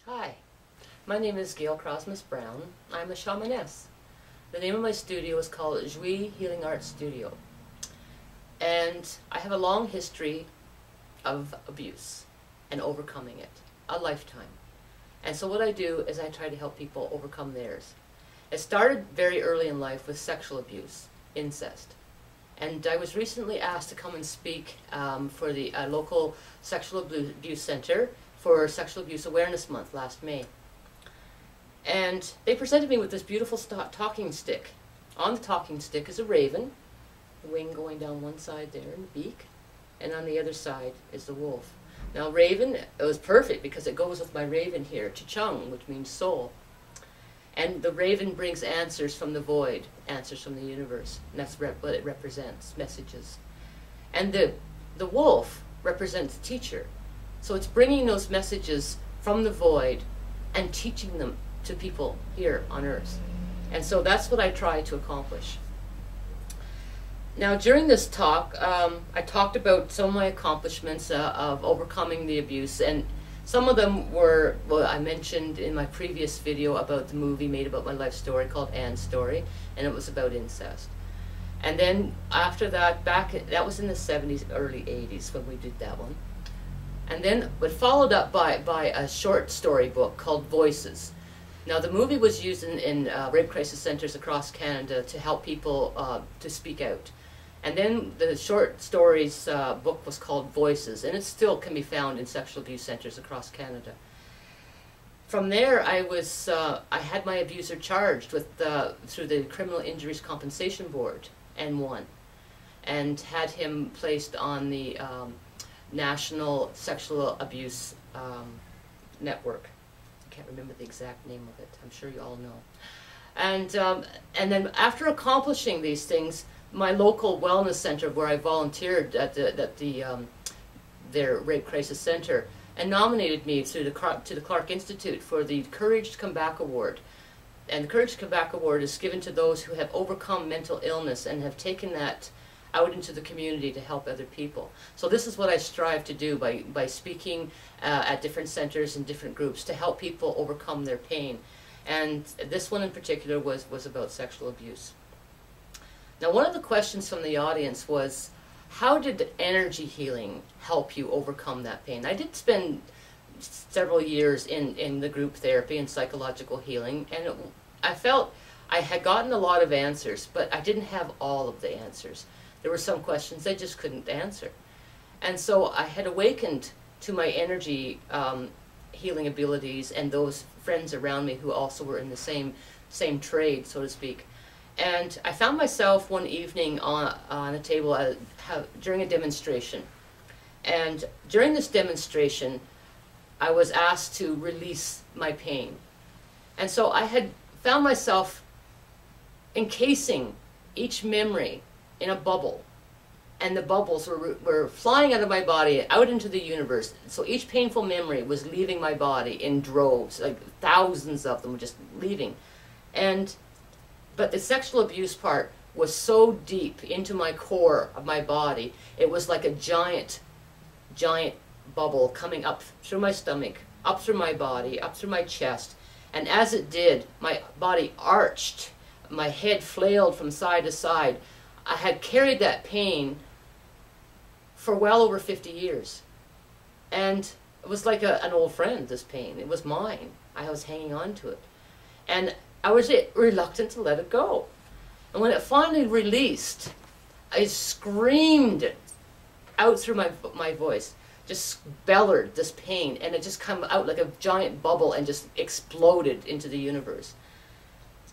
Hi, my name is Crosmaz-Brown. I'm a shamaness. The name of my studio is called Jui Healing Arts Studio. And I have a long history of abuse and overcoming it, a lifetime. And so what I do is I try to help people overcome theirs. It started very early in life with sexual abuse, incest. And I was recently asked to come and speak for the local sexual abuse center for Sexual Abuse Awareness Month last May. And they presented me with this beautiful talking stick. On the talking stick is a raven, the wing going down one side there and the beak, and on the other side is the wolf. Now raven, it was perfect because it goes with my raven here, Chichung, which means soul. And the raven brings answers from the void, answers from the universe. And that's what it represents, messages. And the wolf represents the teacher. So it's bringing those messages from the void and teaching them to people here on Earth. And so that's what I try to accomplish. Now during this talk, I talked about some of my accomplishments of overcoming the abuse, and some of them were, well, I mentioned in my previous video about the movie made about my life story called Anne's Story, and it was about incest. And then after that, that was in the 70s, early 80s when we did that one. And then it followed up by a short story book called Voices. Now the movie was used in rape crisis centers across Canada to help people to speak out. And then the short stories book was called Voices, and it still can be found in sexual abuse centers across Canada. From there, I had my abuser charged with through the Criminal Injuries Compensation Board and won, and had him placed on the National Sexual Abuse Network. I can't remember the exact name of it. I'm sure you all know. And then after accomplishing these things, my local wellness center where I volunteered at their rape crisis center and nominated me to the Clark Institute for the Courage to Come Back Award. And the Courage to Come Back Award is given to those who have overcome mental illness and have taken that out into the community to help other people. So this is what I strive to do by speaking at different centers and different groups to help people overcome their pain. And this one in particular was about sexual abuse. Now one of the questions from the audience was, how did energy healing help you overcome that pain? I did spend several years in the group therapy and psychological healing, and I felt I had gotten a lot of answers, but I didn't have all of the answers. There were some questions I just couldn't answer. And so I had awakened to my energy healing abilities and those friends around me who also were in the same trade, so to speak. And I found myself one evening on a table during a demonstration. And during this demonstration, I was asked to release my pain. And so I had found myself encasing each memory in a bubble, and the bubbles were flying out of my body out into the universe. So each painful memory was leaving my body in droves, like thousands of them just leaving. But the sexual abuse part was so deep into my core of my body, it was like a giant bubble coming up through my stomach, up through my body, up through my chest. And as it did, my body arched, my head flailed from side to side. I had carried that pain for well over 50 years. And it was like an old friend, this pain. It was mine. I was hanging on to it. And I was reluctant to let it go. And when it finally released, I screamed out through my voice, just bellowed this pain, and it just came out like a giant bubble and just exploded into the universe.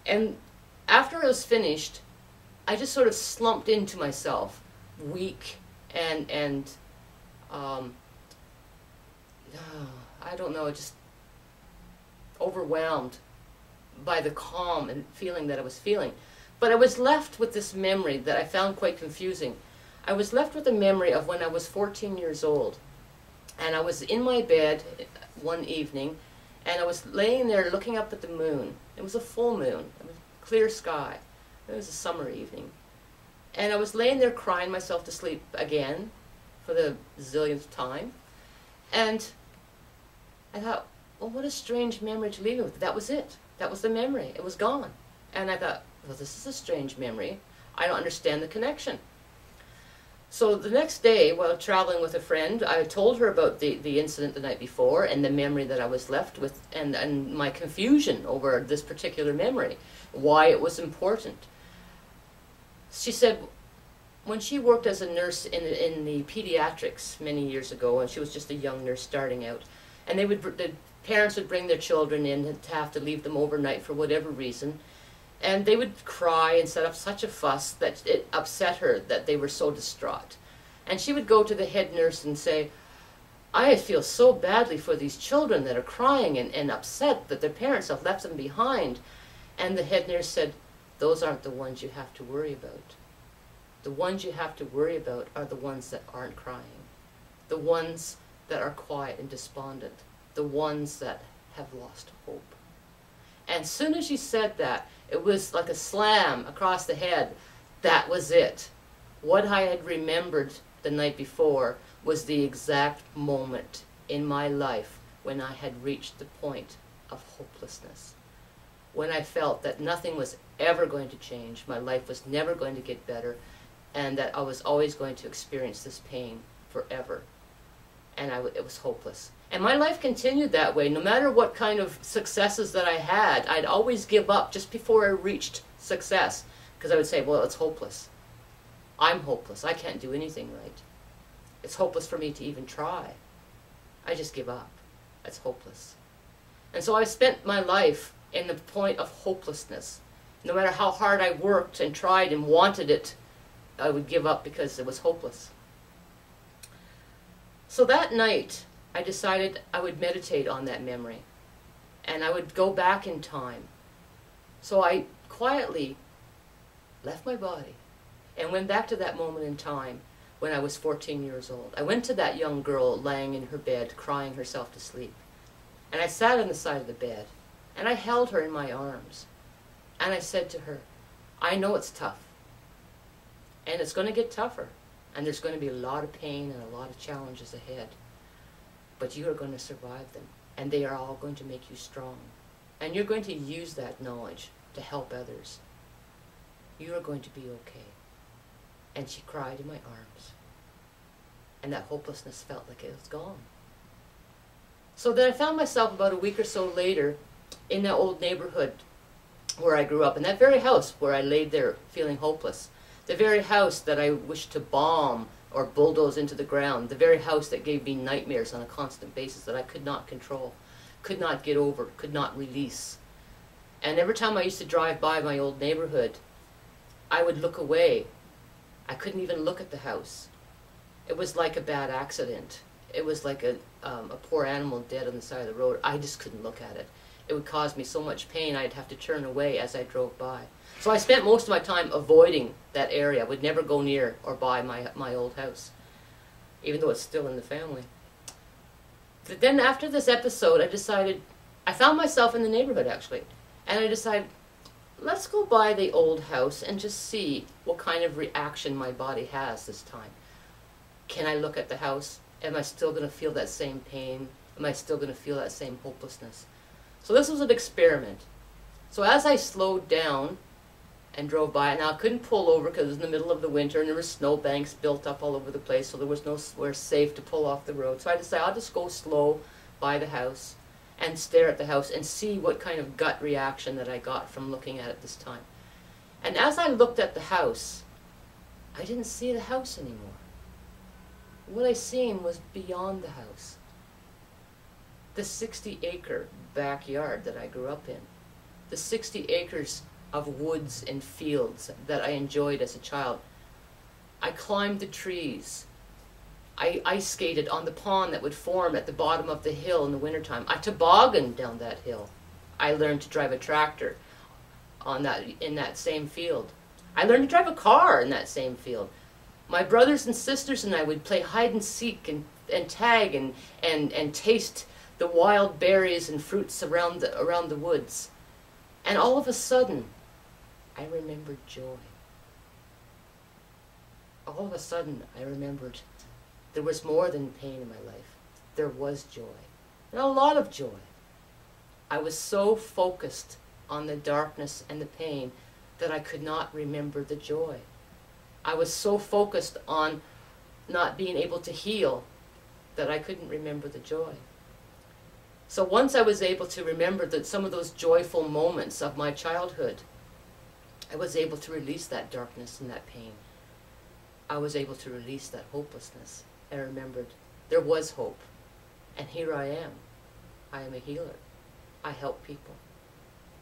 And after it was finished, I just sort of slumped into myself, weak and I don't know, just overwhelmed by the calm and feeling that I was feeling. But I was left with this memory that I found quite confusing. I was left with a memory of when I was 14 years old, and I was in my bed one evening, and I was laying there looking up at the moon. It was a full moon, it was clear sky. It was a summer evening. And I was laying there crying myself to sleep again for the zillionth time. And I thought, well, what a strange memory to leave me with. That was it. That was the memory. It was gone. And I thought, well, this is a strange memory. I don't understand the connection. So the next day, while traveling with a friend, I told her about the incident the night before and the memory that I was left with, and my confusion over this particular memory, why it was important. She said when she worked as a nurse in the pediatrics many years ago, and she was just a young nurse starting out, and the parents would bring their children in to have to leave them overnight for whatever reason, and they would cry and set up such a fuss that it upset her that they were so distraught. And she would go to the head nurse and say, I feel so badly for these children that are crying and upset that their parents have left them behind. And the head nurse said, those aren't the ones you have to worry about. The ones you have to worry about are the ones that aren't crying, the ones that are quiet and despondent, the ones that have lost hope. And as soon as she said that, it was like a slam across the head. That was it. What I had remembered the night before was the exact moment in my life when I had reached the point of hopelessness. When I felt that nothing was ever going to change, my life was never going to get better, and that I was always going to experience this pain forever. And it was hopeless. And my life continued that way. No matter what kind of successes that I had, I'd always give up just before I reached success. Because I would say, well, it's hopeless. I'm hopeless. I can't do anything right. It's hopeless for me to even try. I just give up. It's hopeless. And so I spent my life in the point of hopelessness. No matter how hard I worked and tried and wanted it, I would give up because it was hopeless. So that night, I decided I would meditate on that memory, and I would go back in time. So I quietly left my body and went back to that moment in time when I was 14 years old. I went to that young girl laying in her bed, crying herself to sleep. And I sat on the side of the bed, and I held her in my arms. And I said to her, I know it's tough, and it's going to get tougher, and there's going to be a lot of pain and a lot of challenges ahead. But you are going to survive them, and they are all going to make you strong. And you're going to use that knowledge to help others. You are going to be okay. And she cried in my arms. And that hopelessness felt like it was gone. So then I found myself about a week or so later in that old neighborhood where I grew up, in that very house where I laid there feeling hopeless. The very house that I wished to bomb or bulldoze into the ground, the very house that gave me nightmares on a constant basis that I could not control, could not get over, could not release. And every time I used to drive by my old neighborhood, I would look away. I couldn't even look at the house. It was like a bad accident. It was like a poor animal dead on the side of the road. I just couldn't look at it. It would cause me so much pain I'd have to turn away as I drove by. So I spent most of my time avoiding that area. I would never go near or by my old house, even though it's still in the family. But then after this episode, I found myself in the neighborhood actually, and I decided, let's go by the old house and just see what kind of reaction my body has this time. Can I look at the house? Am I still going to feel that same pain? Am I still going to feel that same hopelessness? So this was an experiment. So as I slowed down and drove by it, now I couldn't pull over because it was in the middle of the winter and there were snowbanks built up all over the place, so there was nowhere safe to pull off the road. So I decided I'll just go slow by the house and stare at the house and see what kind of gut reaction that I got from looking at it this time. And as I looked at the house, I didn't see the house anymore. What I seen was beyond the house. The 60-acre backyard that I grew up in. The 60 acres of woods and fields that I enjoyed as a child. I climbed the trees. I ice skated on the pond that would form at the bottom of the hill in the wintertime. I tobogganed down that hill. I learned to drive a tractor in that same field. I learned to drive a car in that same field. My brothers and sisters and I would play hide and seek and tag and taste the wild berries and fruits around the woods. And all of a sudden, I remembered joy. All of a sudden, I remembered there was more than pain in my life. There was joy. And a lot of joy. I was so focused on the darkness and the pain that I could not remember the joy. I was so focused on not being able to heal that I couldn't remember the joy. So once I was able to remember that some of those joyful moments of my childhood, I was able to release that darkness and that pain. I was able to release that hopelessness. I remembered there was hope. And here I am. I am a healer. I help people.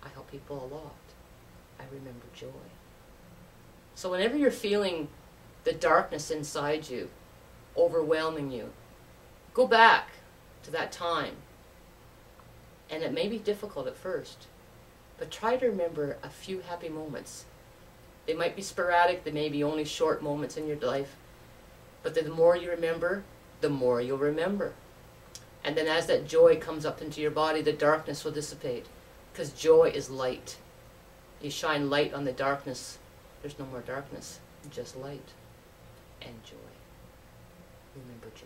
I help people a lot. I remember joy. So whenever you're feeling the darkness inside you, overwhelming you, go back to that time. And it may be difficult at first, but try to remember a few happy moments. They might be sporadic, they may be only short moments in your life, but the more you remember, the more you'll remember. And then as that joy comes up into your body, the darkness will dissipate, because joy is light. You shine light on the darkness, there's no more darkness, just light and joy. Remember joy.